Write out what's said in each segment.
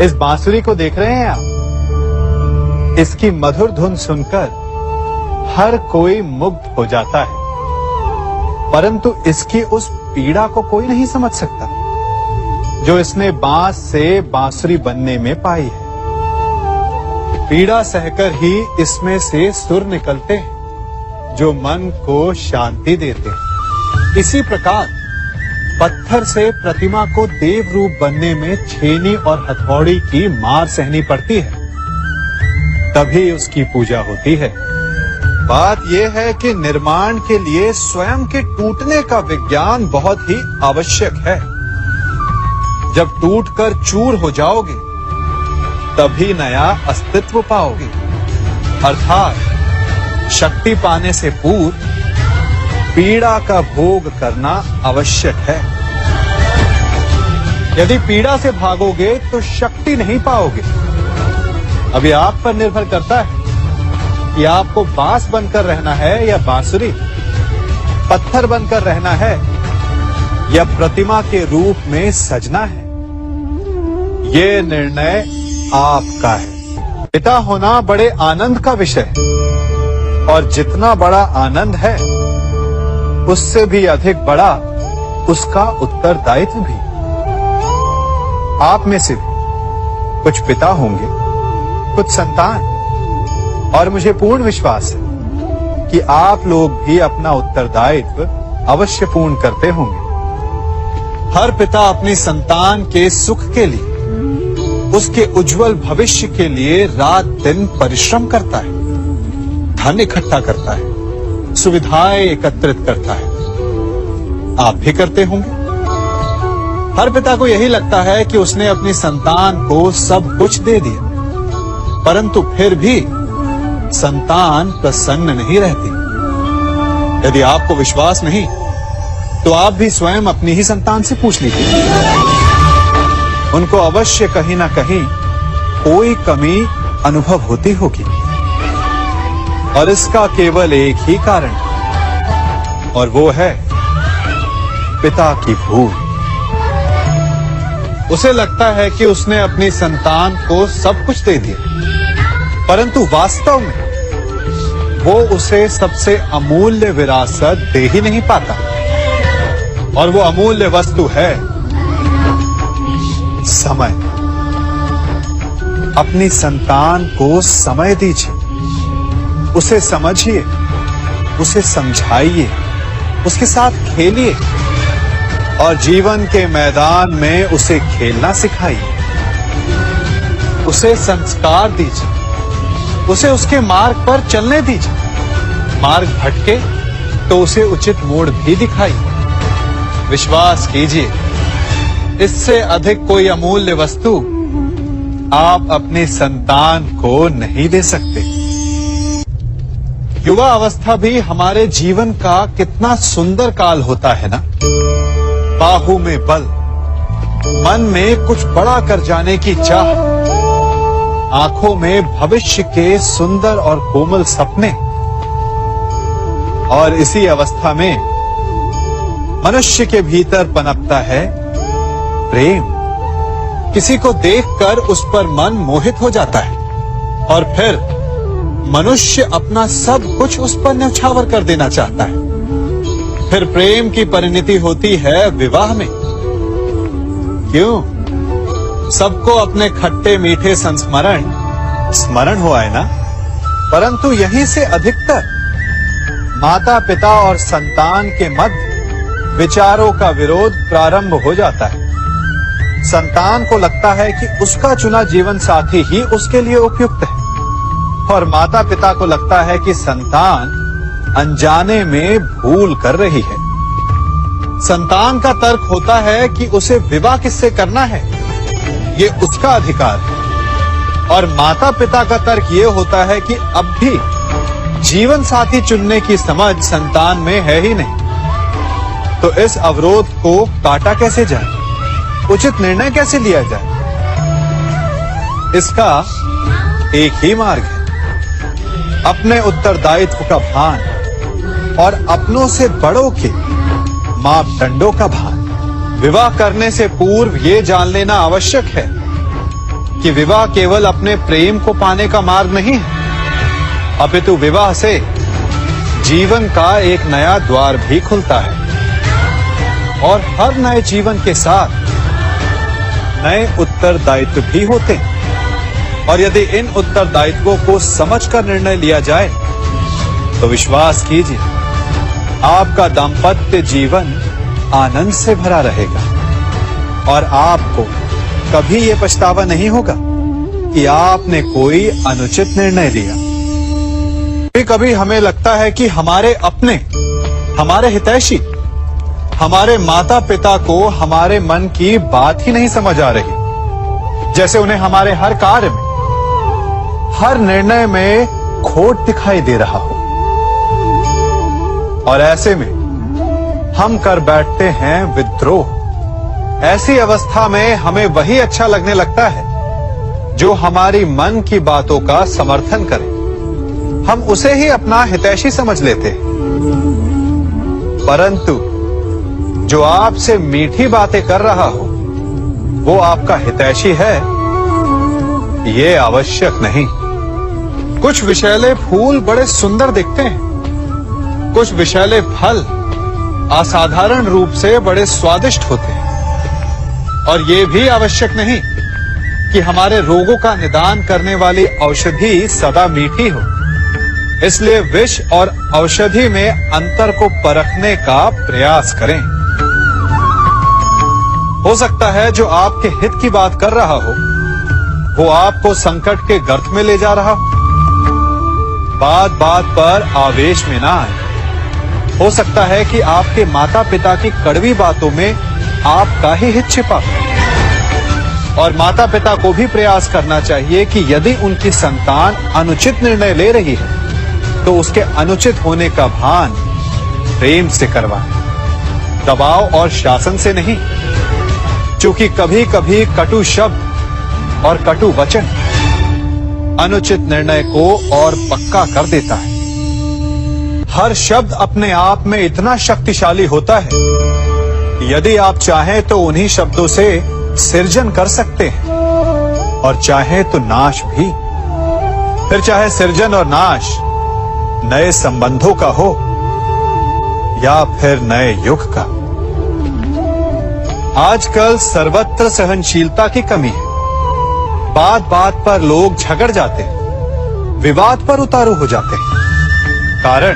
इस बांसुरी को देख रहे हैं आप? इसकी मधुर धुन सुनकर हर कोई मुग्ध हो जाता है, परंतु इसकी उस पीड़ा को कोई नहीं समझ सकता जो इसने बांस से बांसुरी बनने में पाई है। पीड़ा सहकर ही इसमें से सुर निकलते हैं जो मन को शांति देते हैं। इसी प्रकार पत्थर से प्रतिमा को देव रूप बनने में छेनी और हथौड़ी की मार सहनी पड़ती है, तभी उसकी पूजा होती है। बात यह है कि निर्माण के लिए स्वयं के टूटने का विज्ञान बहुत ही आवश्यक है। जब टूटकर चूर हो जाओगे तभी नया अस्तित्व पाओगे, अर्थात शक्ति पाने से पूर्व पीड़ा का भोग करना आवश्यक है। यदि पीड़ा से भागोगे तो शक्ति नहीं पाओगे। अभी आप पर निर्भर करता है कि आपको बांस बनकर रहना है या बांसुरी, पत्थर बनकर रहना है या प्रतिमा के रूप में सजना है। ये निर्णय आपका है। पिता होना बड़े आनंद का विषय है, और जितना बड़ा आनंद है उससे भी अधिक बड़ा उसका उत्तरदायित्व भी। आप में से भी कुछ पिता होंगे, कुछ संतान, और मुझे पूर्ण विश्वास है कि आप लोग भी अपना उत्तरदायित्व अवश्य पूर्ण करते होंगे। हर पिता अपनी संतान के सुख के लिए, उसके उज्जवल भविष्य के लिए रात दिन परिश्रम करता है, धन इकट्ठा करता है, सुविधाएं एकत्रित करता है। आप भी करते होंगे। हर पिता को यही लगता है कि उसने अपनी संतान को सब कुछ दे दिया, परंतु फिर भी संतान प्रसन्न नहीं रहती। यदि आपको विश्वास नहीं तो आप भी स्वयं अपनी ही संतान से पूछ लीजिए। उनको अवश्य कहीं ना कहीं कोई कमी अनुभव होती होगी, और इसका केवल एक ही कारण है, और वो है पिता की भूल। उसे लगता है कि उसने अपनी संतान को सब कुछ दे दिया, परंतु वास्तव में वो उसे सबसे अमूल्य विरासत दे ही नहीं पाता, और वो अमूल्य वस्तु है समय। अपनी संतान को समय दीजिए, उसे समझिए, उसे समझाइए, उसके साथ खेलिए, और जीवन के मैदान में उसे खेलना सिखाइए। उसे संस्कार दीजिए, उसे उसके मार्ग पर चलने दीजिए। मार्ग भटके तो उसे उचित मोड़ भी दिखाइए। विश्वास कीजिए, इससे अधिक कोई अमूल्य वस्तु आप अपनी संतान को नहीं दे सकते। युवा अवस्था भी हमारे जीवन का कितना सुंदर काल होता है ना। बाहु में बल, मन में कुछ बड़ा कर जाने की चाह, आंखों में भविष्य के सुंदर और कोमल सपने। और इसी अवस्था में मनुष्य के भीतर पनपता है प्रेम। किसी को देखकर उस पर मन मोहित हो जाता है, और फिर मनुष्य अपना सब कुछ उस पर न्यौछावर कर देना चाहता है। फिर प्रेम की परिणति होती है विवाह में। क्यों? सबको अपने खट्टे मीठे संस्मरण स्मरण हुआ है ना। परंतु यहीं से अधिकतर माता पिता और संतान के मध्य विचारों का विरोध प्रारंभ हो जाता है। संतान को लगता है कि उसका चुना जीवन साथी ही उसके लिए उपयुक्त है, और माता पिता को लगता है कि संतान अनजाने में भूल कर रही है। संतान का तर्क होता है कि उसे विवाह किससे करना है, ये उसका अधिकार है, और माता पिता का तर्क ये होता है कि अब भी जीवन साथी चुनने की समझ संतान में है ही नहीं। तो इस अवरोध को काटा कैसे जाए, उचित निर्णय कैसे लिया जाए? इसका एक ही मार्ग है, अपने उत्तरदायित्व का भान और अपनों से बड़ों के मापदंडों का भान। विवाह करने से पूर्व ये जान लेना आवश्यक है कि विवाह केवल अपने प्रेम को पाने का मार्ग नहीं है, अपितु विवाह से जीवन का एक नया द्वार भी खुलता है और हर नए जीवन के साथ नए उत्तरदायित्व भी होते हैं। और यदि इन उत्तरदायित्वों को समझकर निर्णय लिया जाए तो विश्वास कीजिए, आपका दाम्पत्य जीवन आनंद से भरा रहेगा और आपको कभी ये पछतावा नहीं होगा कि आपने कोई अनुचित निर्णय लिया। कभी हमें लगता है कि हमारे अपने, हमारे हितैषी, हमारे माता पिता को हमारे मन की बात ही नहीं समझ आ रही, जैसे उन्हें हमारे हर कार्य में, हर निर्णय में खोट दिखाई दे रहा हो। और ऐसे में हम कर बैठते हैं विद्रोह। ऐसी अवस्था में हमें वही अच्छा लगने लगता है जो हमारी मन की बातों का समर्थन करे। हम उसे ही अपना हितैषी समझ लेते हैं। परंतु जो आपसे मीठी बातें कर रहा हो वो आपका हितैषी है, ये आवश्यक नहीं। कुछ विषैले फूल बड़े सुंदर दिखते हैं, कुछ विषैले फल असाधारण रूप से बड़े स्वादिष्ट होते हैं। और ये भी आवश्यक नहीं कि हमारे रोगों का निदान करने वाली औषधि सदा मीठी हो। इसलिए विष और औषधि में अंतर को परखने का प्रयास करें। हो सकता है जो आपके हित की बात कर रहा हो वो आपको संकट के गर्त में ले जा रहा हो। बात बात पर आवेश में ना आए। हो सकता है कि आपके माता पिता की कड़वी बातों में आपका ही हित छिपा हो। और माता पिता को भी प्रयास करना चाहिए कि यदि उनकी संतान अनुचित निर्णय ले रही है तो उसके अनुचित होने का भान प्रेम से करवाएं, दबाव और शासन से नहीं। क्योंकि कभी कभी कटु शब्द और कटु वचन अनुचित निर्णय को और पक्का कर देता है। हर शब्द अपने आप में इतना शक्तिशाली होता है कि यदि आप चाहें तो उन्हीं शब्दों से सृजन कर सकते हैं और चाहे तो नाश भी। फिर चाहे सृजन और नाश नए संबंधों का हो या फिर नए युग का। आजकल सर्वत्र सहनशीलता की कमी है। बात बात पर लोग झगड़ जाते हैं, विवाद पर उतारू हो जाते हैं। कारण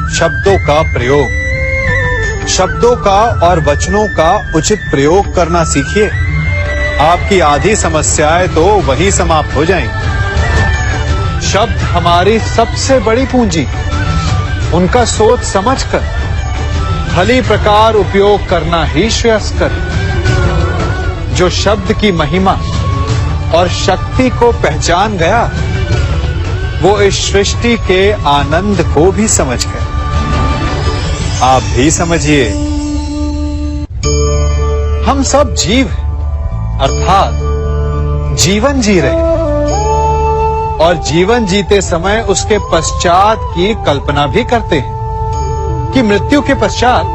शब्दों का प्रयोग, शब्दों का और वचनों का उचित प्रयोग करना सीखिए। आपकी आधी समस्याएं तो वही समाप्त हो जाएंगी। शब्द हमारी सबसे बड़ी पूंजी, उनका सोच समझकर भली प्रकार उपयोग करना ही श्रेयस्कर। जो शब्द की महिमा और शक्ति को पहचान गया वो इस सृष्टि के आनंद को भी समझ गया। आप भी समझिए, हम सब जीव हैं, अर्थात जीवन जी रहे हैं और जीवन जीते समय उसके पश्चात की कल्पना भी करते हैं कि मृत्यु के पश्चात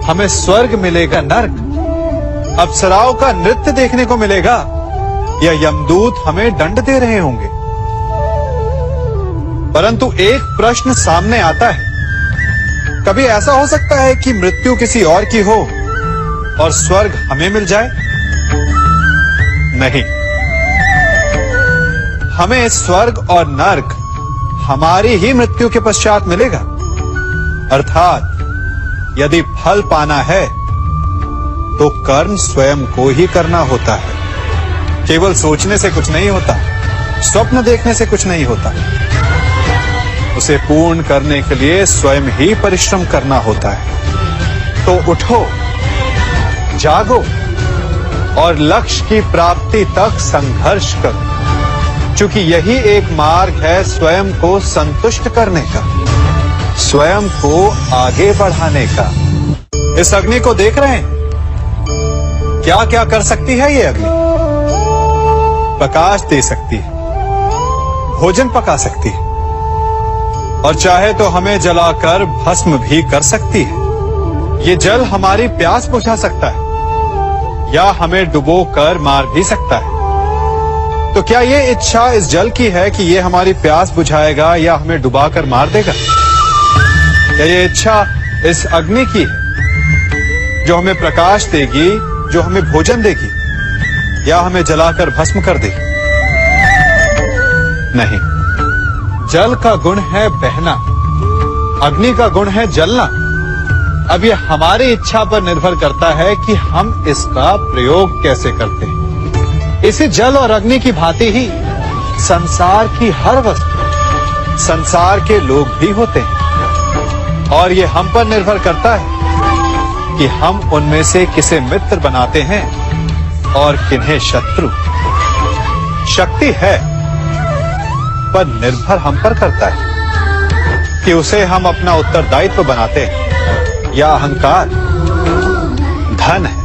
हमें स्वर्ग मिलेगा, नर्क, अप्सराओं का नृत्य देखने को मिलेगा या यमदूत हमें दंड दे रहे होंगे। परंतु एक प्रश्न सामने आता है, कभी ऐसा हो सकता है कि मृत्यु किसी और की हो और स्वर्ग हमें मिल जाए? नहीं, हमें स्वर्ग और नर्क हमारी ही मृत्यु के पश्चात मिलेगा। अर्थात यदि फल पाना है तो कर्म स्वयं को ही करना होता है। केवल सोचने से कुछ नहीं होता, स्वप्न देखने से कुछ नहीं होता। उसे पूर्ण करने के लिए स्वयं ही परिश्रम करना होता है। तो उठो, जागो और लक्ष्य की प्राप्ति तक संघर्ष करो, क्योंकि यही एक मार्ग है स्वयं को संतुष्ट करने का, स्वयं को आगे बढ़ाने का। इस अग्नि को देख रहे हैं, क्या क्या कर सकती है ये अग्नि? प्रकाश दे सकती है, भोजन पका सकती है और चाहे तो हमें जलाकर भस्म भी कर सकती है। ये जल हमारी प्यास बुझा सकता है या हमें डुबोकर मार भी सकता है। तो क्या ये इच्छा इस जल की है कि ये हमारी प्यास बुझाएगा या हमें डुबाकर मार देगा? या ये इच्छा इस अग्नि की है जो हमें प्रकाश देगी, जो हमें भोजन देगी, या हमें जलाकर भस्म कर देगी? नहीं, जल का गुण है बहना, अग्नि का गुण है जलना। अब ये हमारी इच्छा पर निर्भर करता है कि हम इसका प्रयोग कैसे करते हैं। इसी जल और अग्नि की भांति ही संसार की हर वस्तु, संसार के लोग भी होते हैं, और ये हम पर निर्भर करता है कि हम उनमें से किसे मित्र बनाते हैं और किन्हें शत्रु। शक्ति है, पर निर्भर हम पर करता है कि उसे हम अपना उत्तरदायित्व बनाते हैं या अहंकार। धन है,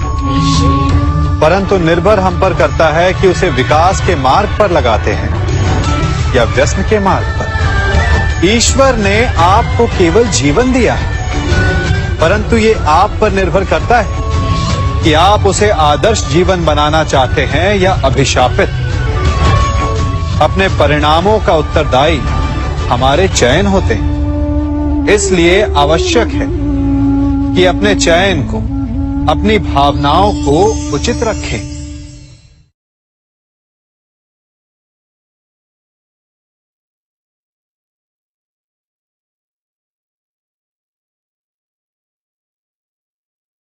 परंतु निर्भर हम पर करता है कि उसे विकास के मार्ग पर लगाते हैं या व्यसन के मार्ग पर। ईश्वर ने आपको केवल जीवन दिया है, परंतु ये आप पर निर्भर करता है कि आप उसे आदर्श जीवन बनाना चाहते हैं या अभिशापित। अपने परिणामों का उत्तरदायी हमारे चयन होते हैं। इसलिए आवश्यक है कि अपने चयन को, अपनी भावनाओं को उचित रखें।